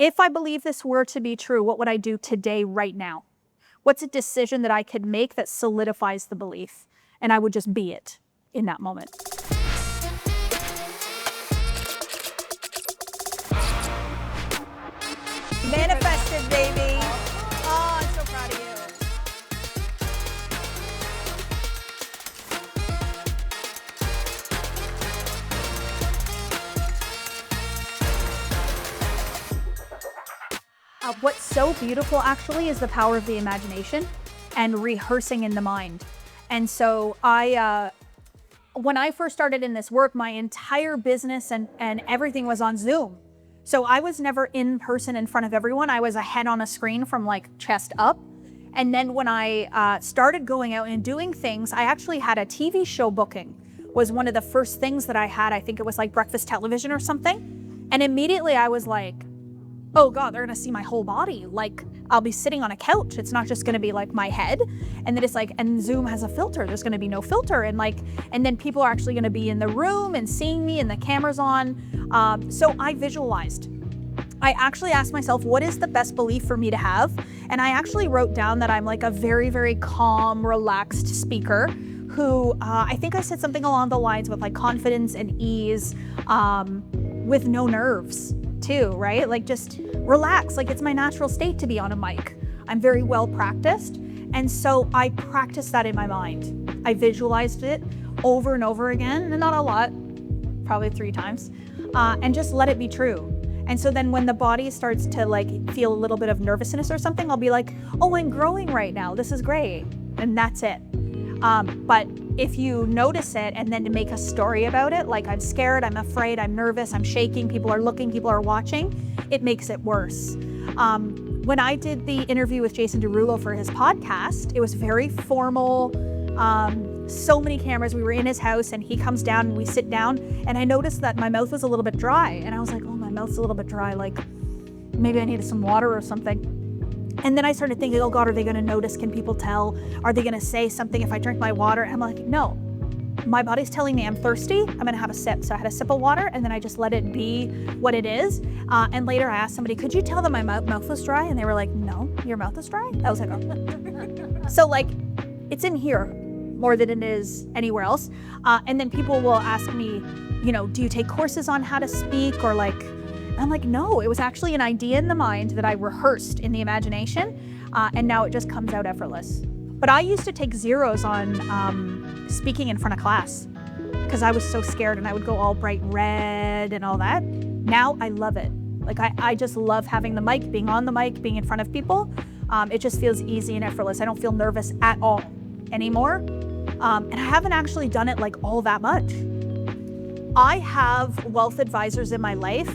If I believe this were to be true, what would I do today, right now? What's a decision that I could make that solidifies the belief? And I would just be it in that moment. Manifested, baby. Oh, I'm so proud of you. What's so beautiful actually is the power of the imagination and rehearsing in the mind. And so when I first started in this work, my entire business and everything was on Zoom. So I was never in person in front of everyone. I was a head on a screen from like chest up. And then when I started going out and doing things, I actually had a TV show booking, was one of the first things that I had. I think it was like breakfast television or something. And immediately I was like, oh God, they're gonna see my whole body. Like I'll be sitting on a couch. It's not just gonna be like my head. And then it's like, and Zoom has a filter. There's gonna be no filter. And then people are actually gonna be in the room and seeing me and the camera's on. So I visualized. I actually asked myself, what is the best belief for me to have? And I actually wrote down that I'm like a very, very calm, relaxed speaker who, I think I said something along the lines with like confidence and ease, with no nerves too, right? Like just relax, like it's my natural state to be on a mic. I'm very well practiced. And so I practiced that in my mind. I visualized it over and over again, and not a lot, probably 3 times, and just let it be true. And so then when the body starts to like feel a little bit of nervousness or something, I'll be like, oh, I'm growing right now. This is great. And that's it. But if you notice it and then to make a story about it, like I'm scared, I'm afraid, I'm nervous, I'm shaking, people are looking, people are watching, it makes it worse. When I did the interview with Jason Derulo for his podcast, it was very formal, so many cameras. We were in his house and he comes down and we sit down and I noticed that my mouth was a little bit dry. And I was like, oh, my mouth's a little bit dry. Like maybe I needed some water or something. And then I started thinking, oh God, are they gonna notice? Can people tell? Are they gonna say something if I drink my water? And I'm like, no, my body's telling me I'm thirsty. I'm gonna have a sip. So I had a sip of water and then I just let it be what it is. And later I asked somebody, could you tell that my mouth was dry? And they were like, no, your mouth is dry? I was like, oh. So like, it's in here more than it is anywhere else. And then people will ask me, you know, do you take courses on how to speak or like, I'm like, no, it was actually an idea in the mind that I rehearsed in the imagination, and now it just comes out effortless. But I used to take zeros on speaking in front of class because I was so scared and I would go all bright red and all that. Now I love it. Like I just love having the mic, being on the mic, being in front of people. It just feels easy and effortless. I don't feel nervous at all anymore. And I haven't actually done it like all that much. I have wealth advisors in my life.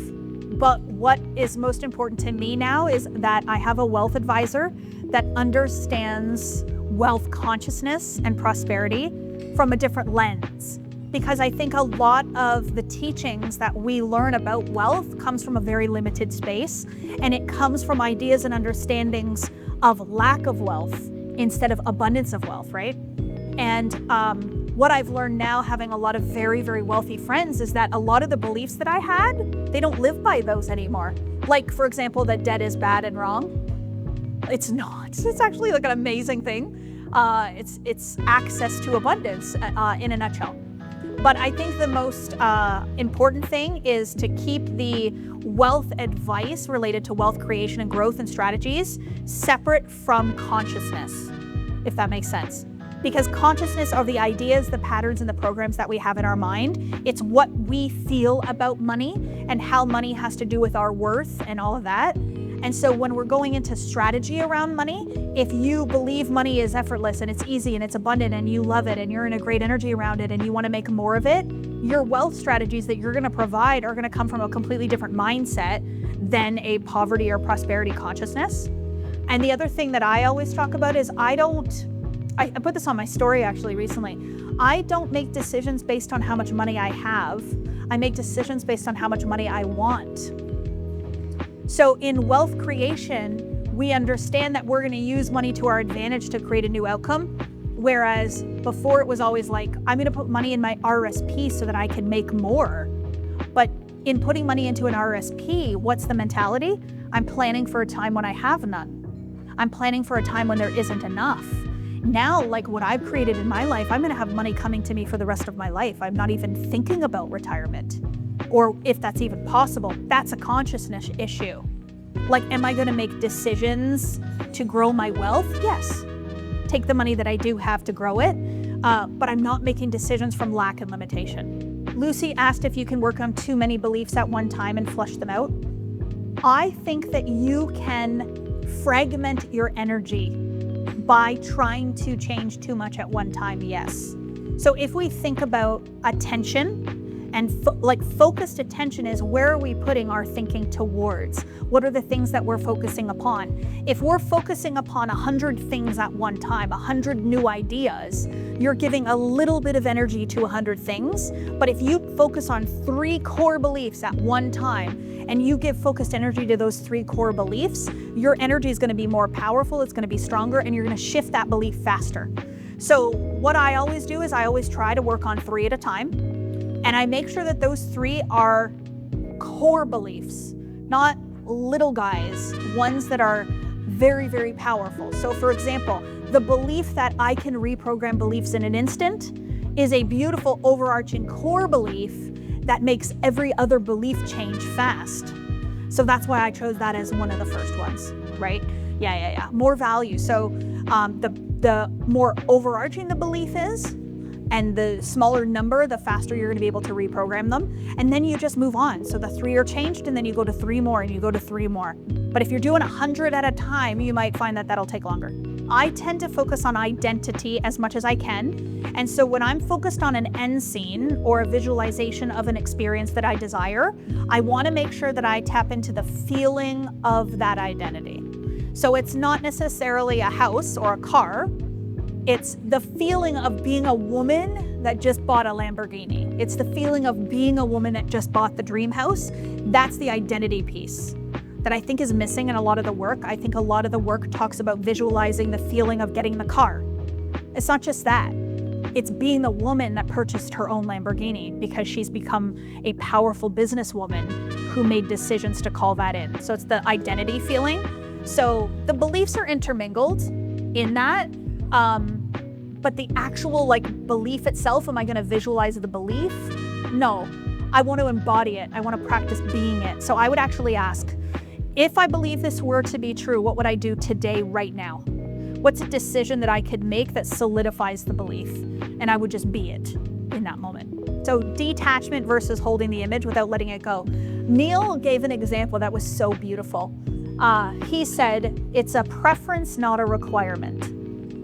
But what is most important to me now is that I have a wealth advisor that understands wealth consciousness and prosperity from a different lens. Because I think a lot of the teachings that we learn about wealth comes from a very limited space, and it comes from ideas and understandings of lack of wealth instead of abundance of wealth, right? And what I've learned now, having a lot of very, very wealthy friends, is that a lot of the beliefs that I had, they don't live by those anymore. Like, for example, that debt is bad and wrong. It's not. It's actually like an amazing thing. It's access to abundance in a nutshell. But I think the most important thing is to keep the wealth advice related to wealth creation and growth and strategies separate from consciousness, if that makes sense. Because consciousness are the ideas, the patterns, and the programs that we have in our mind. It's what we feel about money and how money has to do with our worth and all of that. And so when we're going into strategy around money, if you believe money is effortless and it's easy and it's abundant and you love it and you're in a great energy around it and you want to make more of it, your wealth strategies that you're going to provide are going to come from a completely different mindset than a poverty or prosperity consciousness. And the other thing that I always talk about is I put this on my story actually recently. I don't make decisions based on how much money I have. I make decisions based on how much money I want. So in wealth creation, we understand that we're going to use money to our advantage to create a new outcome. Whereas before it was always like, I'm going to put money in my RSP so that I can make more. But in putting money into an RSP, what's the mentality? I'm planning for a time when I have none. I'm planning for a time when there isn't enough. Now, like what I've created in my life, I'm gonna have money coming to me for the rest of my life. I'm not even thinking about retirement, or if that's even possible. That's a consciousness issue. Like, am I gonna make decisions to grow my wealth? Yes. Take the money that I do have to grow it, but I'm not making decisions from lack and limitation. Lucy asked if you can work on too many beliefs at one time and flush them out. I think that you can fragment your energy by trying to change too much at one time, yes. So if we think about attention, and focused attention is, where are we putting our thinking towards? What are the things that we're focusing upon? If we're focusing upon 100 things at one time, 100 new ideas, you're giving a little bit of energy to 100 things. But if you focus on 3 core beliefs at one time, and you give focused energy to those 3 core beliefs, your energy is gonna be more powerful, it's gonna be stronger, and you're gonna shift that belief faster. So what I always do is I always try to work on 3 at a time. And I make sure that those 3 are core beliefs, not little guys, ones that are very, very powerful. So for example, the belief that I can reprogram beliefs in an instant is a beautiful overarching core belief that makes every other belief change fast. So that's why I chose that as one of the first ones, right? Yeah. More value. So the more overarching the belief is, and the smaller number, the faster you're gonna be able to reprogram them. And then you just move on. So the 3 are changed, and then you go to 3 more, and you go to 3 more. But if you're doing 100 at a time, you might find that that'll take longer. I tend to focus on identity as much as I can. And so when I'm focused on an end scene or a visualization of an experience that I desire, I wanna make sure that I tap into the feeling of that identity. So it's not necessarily a house or a car. It's the feeling of being a woman that just bought a Lamborghini. It's the feeling of being a woman that just bought the dream house. That's the identity piece that I think is missing in a lot of the work. I think a lot of the work talks about visualizing the feeling of getting the car. It's not just that. It's being the woman that purchased her own Lamborghini because she's become a powerful businesswoman who made decisions to call that in. So it's the identity feeling. So the beliefs are intermingled in that. But the actual belief itself, am I going to visualize the belief? No, I want to embody it. I want to practice being it. So I would actually ask, if I believe this were to be true, what would I do today, right now? What's a decision that I could make that solidifies the belief? And I would just be it in that moment. So detachment versus holding the image without letting it go. Neil gave an example that was so beautiful. He said, it's a preference, not a requirement.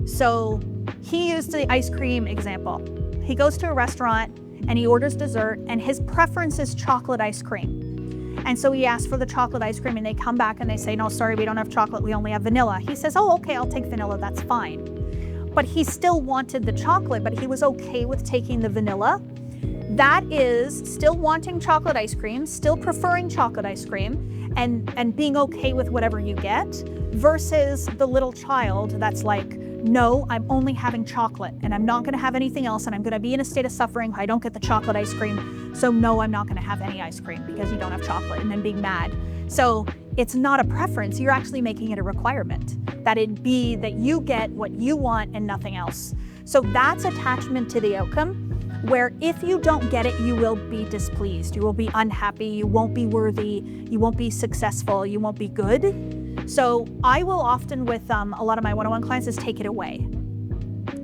So he used the ice cream example. He goes to a restaurant and he orders dessert, and his preference is chocolate ice cream. And so he asks for the chocolate ice cream, and they come back and they say, no, sorry, we don't have chocolate, we only have vanilla. He says, oh, okay, I'll take vanilla, that's fine. But he still wanted the chocolate, but he was okay with taking the vanilla. That is still wanting chocolate ice cream, still preferring chocolate ice cream, and being okay with whatever you get, versus the little child that's like, no, I'm only having chocolate and I'm not gonna have anything else, and I'm gonna be in a state of suffering if I don't get the chocolate ice cream. So no, I'm not gonna have any ice cream because you don't have chocolate, and then being mad. So it's not a preference, you're actually making it a requirement, that it be that you get what you want and nothing else. So that's attachment to the outcome, where if you don't get it, you will be displeased, you will be unhappy, you won't be worthy, you won't be successful, you won't be good. So I will often, with a lot of my one-on-one clients, is take it away.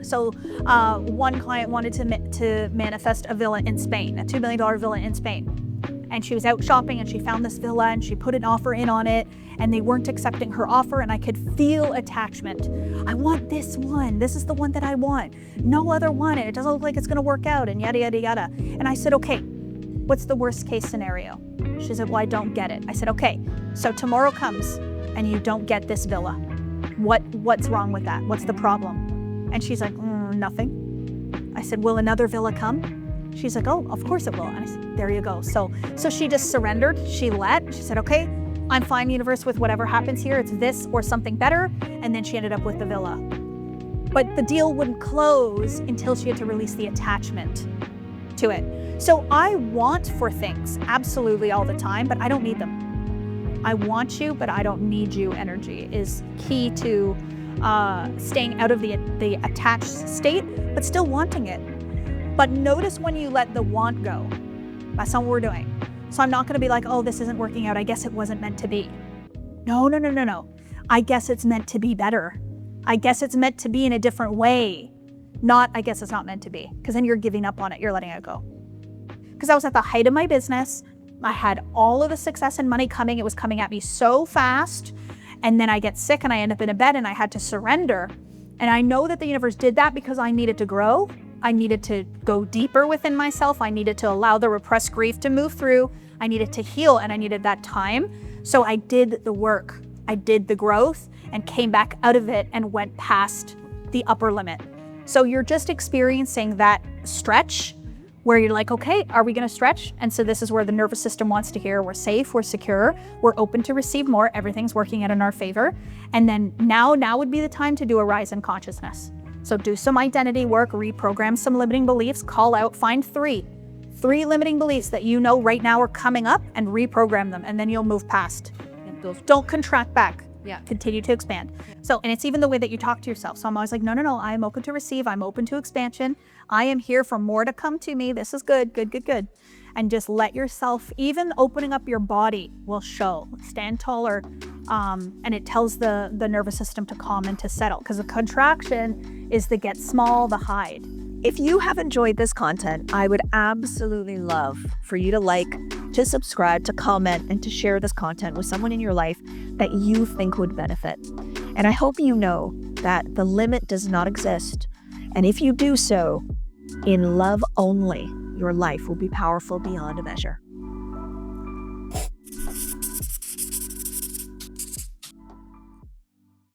So one client wanted to manifest a villa in Spain, a $2 million villa in Spain. And she was out shopping and she found this villa and she put an offer in on it, and they weren't accepting her offer, and I could feel attachment. I want this one. This is the one that I want. No other one. And it doesn't look like it's going to work out, and yada, yada, yada. And I said, okay, what's the worst case scenario? She said, well, I don't get it. I said, okay, so tomorrow comes and you don't get this villa. What's wrong with that? What's the problem? And she's like, nothing. I said, will another villa come? She's like, oh, of course it will. And I said, there you go. So she just surrendered. She said, okay, I'm fine, universe, with whatever happens here. It's this or something better. And then she ended up with the villa. But the deal wouldn't close until she had to release the attachment to it. So I want for things absolutely all the time, but I don't need them. I want you, but I don't need you energy is key to staying out of the attached state, but still wanting it. But notice when you let the want go. That's not what we're doing. So I'm not going to be like, oh, this isn't working out. I guess it wasn't meant to be. No. I guess it's meant to be better. I guess it's meant to be in a different way. Not, I guess it's not meant to be. Because then you're giving up on it. You're letting it go. Because I was at the height of my business. I had all of the success and money coming. It was coming at me so fast. And then I get sick and I end up in a bed and I had to surrender. And I know that the universe did that because I needed to grow. I needed to go deeper within myself. I needed to allow the repressed grief to move through. I needed to heal and I needed that time. So I did the work. I did the growth and came back out of it and went past the upper limit. So you're just experiencing that stretch where you're like, okay, are we going to stretch? And so this is where the nervous system wants to hear we're safe, we're secure, we're open to receive more, everything's working out in our favor. And then now would be the time to do a rise in consciousness. So do some identity work, reprogram some limiting beliefs, call out, find three limiting beliefs that you know right now are coming up and reprogram them. And then you'll move past. Don't contract back. Yeah. Continue to expand. So, and it's even the way that you talk to yourself. So I'm always like, no, I am open to receive. I'm open to expansion. I am here for more to come to me. This is good. And just let yourself, even opening up your body will show. Stand taller. And it tells the nervous system to calm and to settle. Because the contraction is the get small, the hide. If you have enjoyed this content, I would absolutely love for you to like, to subscribe, to comment, and to share this content with someone in your life that you think would benefit. And I hope you know that the limit does not exist. And if you do so, in love only, your life will be powerful beyond a measure.